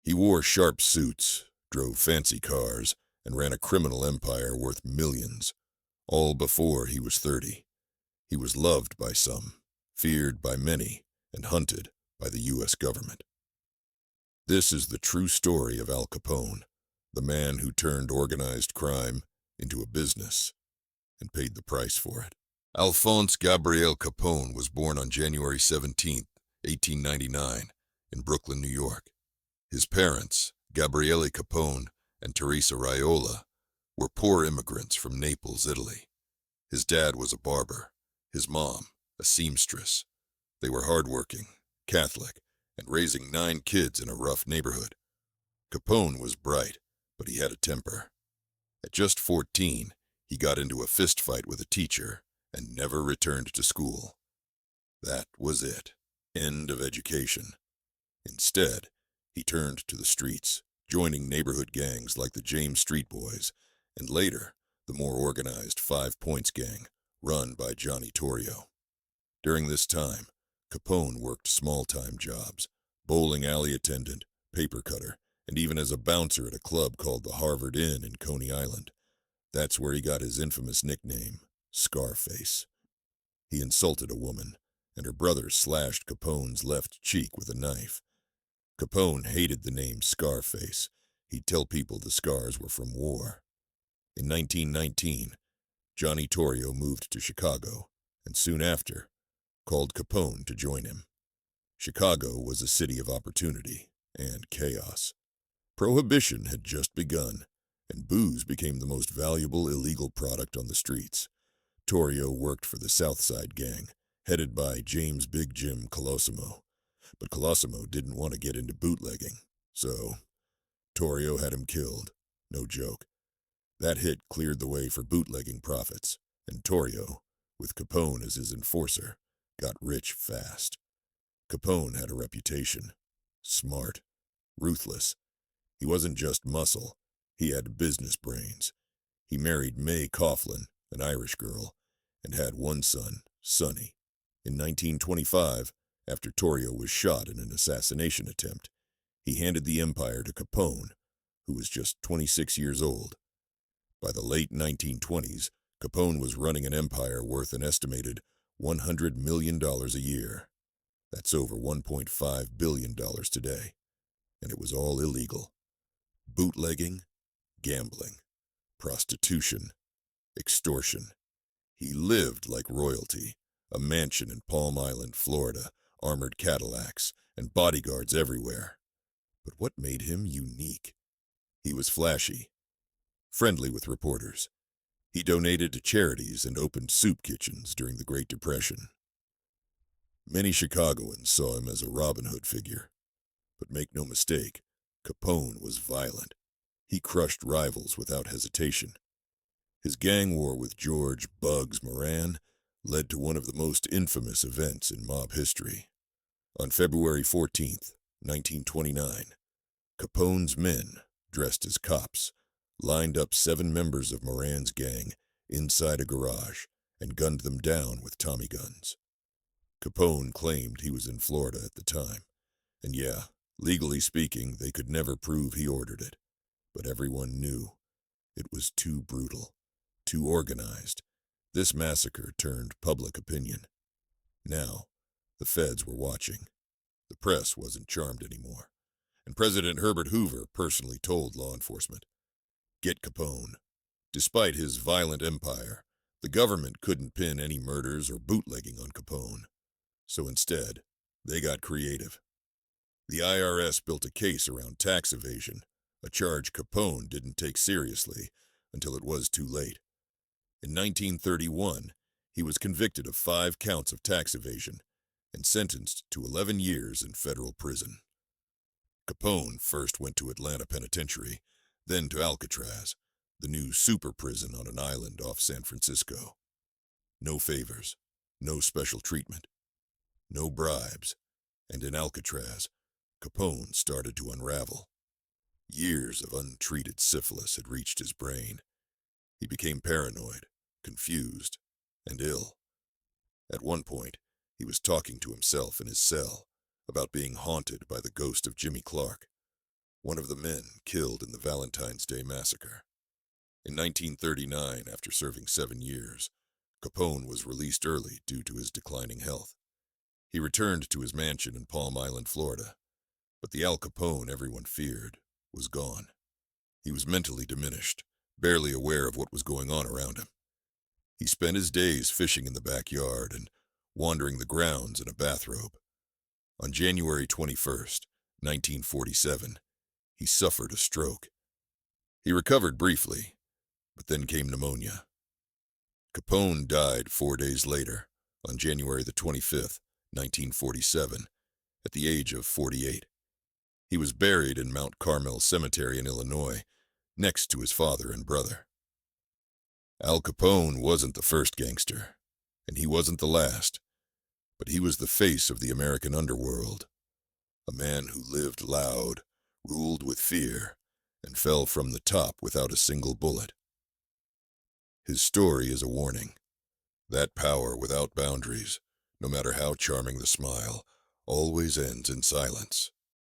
He wore sharp suits, drove fancy cars, and ran a criminal empire worth millions, all before he was 30. He was loved by some, feared by many, and hunted by the U.S. government. This is the true story of Al Capone, the man who turned organized crime into a business and paid the price for it. Alphonse Gabriel Capone was born on January 17, 1899, in Brooklyn, New York. His parents, Gabriele Capone and Teresa Raiola, were poor immigrants from Naples, Italy. His dad was a barber, his mom a seamstress. They were hardworking, Catholic, and raising 9 kids in a rough neighborhood. Capone was bright, but he had a temper. At just 14, he got into a fist fight with a teacher and never returned to school. That was it. End of education. Instead, he turned to the streets, joining neighborhood gangs like the James Street Boys, and later, the more organized 5 Points Gang, run by Johnny Torrio. During this time, Capone worked small-time jobs, bowling alley attendant, paper cutter, and even as a bouncer at a club called the Harvard Inn in Coney Island. That's where he got his infamous nickname, Scarface. He insulted a woman, and her brother slashed Capone's left cheek with a knife. Capone hated the name Scarface. He'd tell people the scars were from war. In 1919, Johnny Torrio moved to Chicago, and soon after, called Capone to join him. Chicago was a city of opportunity and chaos. Prohibition had just begun, and booze became the most valuable illegal product on the streets. Torrio worked for the South Side Gang, headed by James Big Jim Colosimo. But Colosimo didn't want to get into bootlegging, so Torrio had him killed. No joke. That hit cleared the way for bootlegging profits, and Torrio, with Capone as his enforcer, got rich fast. Capone had a reputation. Smart. Ruthless. He wasn't just muscle. He had business brains. He married May Coughlin, an Irish girl, and had one son, Sonny. In 1925, after Torrio was shot in an assassination attempt, he handed the empire to Capone, who was just 26 years old. By the late 1920s, Capone was running an empire worth an estimated $100 million a year. That's over $1.5 billion today. And it was all illegal. Bootlegging, gambling, prostitution, extortion. He lived like royalty, a mansion in Palm Island, Florida, armored Cadillacs, and bodyguards everywhere. But what made him unique? He was flashy, friendly with reporters. He donated to charities and opened soup kitchens during the Great Depression. Many Chicagoans saw him as a Robin Hood figure. But make no mistake, Capone was violent. He crushed rivals without hesitation. His gang war with George "Bugs" Moran led to one of the most infamous events in mob history. On February 14th, 1929, Capone's men, dressed as cops, lined up 7 members of Moran's gang inside a garage and gunned them down with Tommy guns. Capone claimed he was in Florida at the time, and yeah, legally speaking, they could never prove he ordered it. But everyone knew. It was too brutal, too organized. This massacre turned public opinion. Now, the feds were watching. The press wasn't charmed anymore, and President Herbert Hoover personally told law enforcement, "Get Capone." Despite his violent empire, the government couldn't pin any murders or bootlegging on Capone. So instead, they got creative. The IRS built a case around tax evasion, a charge Capone didn't take seriously until it was too late. In 1931, he was convicted of 5 counts of tax evasion and sentenced to 11 years in federal prison. Capone first went to Atlanta Penitentiary, then to Alcatraz, the new super prison on an island off San Francisco. No favors, no special treatment, no bribes, and in Alcatraz, Capone started to unravel. Years of untreated syphilis had reached his brain. He became paranoid, confused, and ill. At one point, he was talking to himself in his cell about being haunted by the ghost of Jimmy Clark. one of the men killed in the Valentine's Day Massacre. In 1939, after serving 7 years, Capone was released early due to his declining health. He returned to his mansion in Palm Island, Florida, but the Al Capone everyone feared was gone. He was mentally diminished, barely aware of what was going on around him. He spent his days fishing in the backyard and wandering the grounds in a bathrobe. On January 21st, 1947, he suffered a stroke. He recovered briefly, but then came pneumonia. Capone died 4 days later, on January the 25th, 1947, at the age of 48. He was buried in Mount Carmel Cemetery in Illinois, next to his father and brother. Al Capone wasn't the first gangster, and he wasn't the last, but he was the face of the American underworld, a man who lived loud, ruled with fear, and fell from the top without a single bullet. His story is a warning. That power without boundaries, no matter how charming the smile, always ends in silence.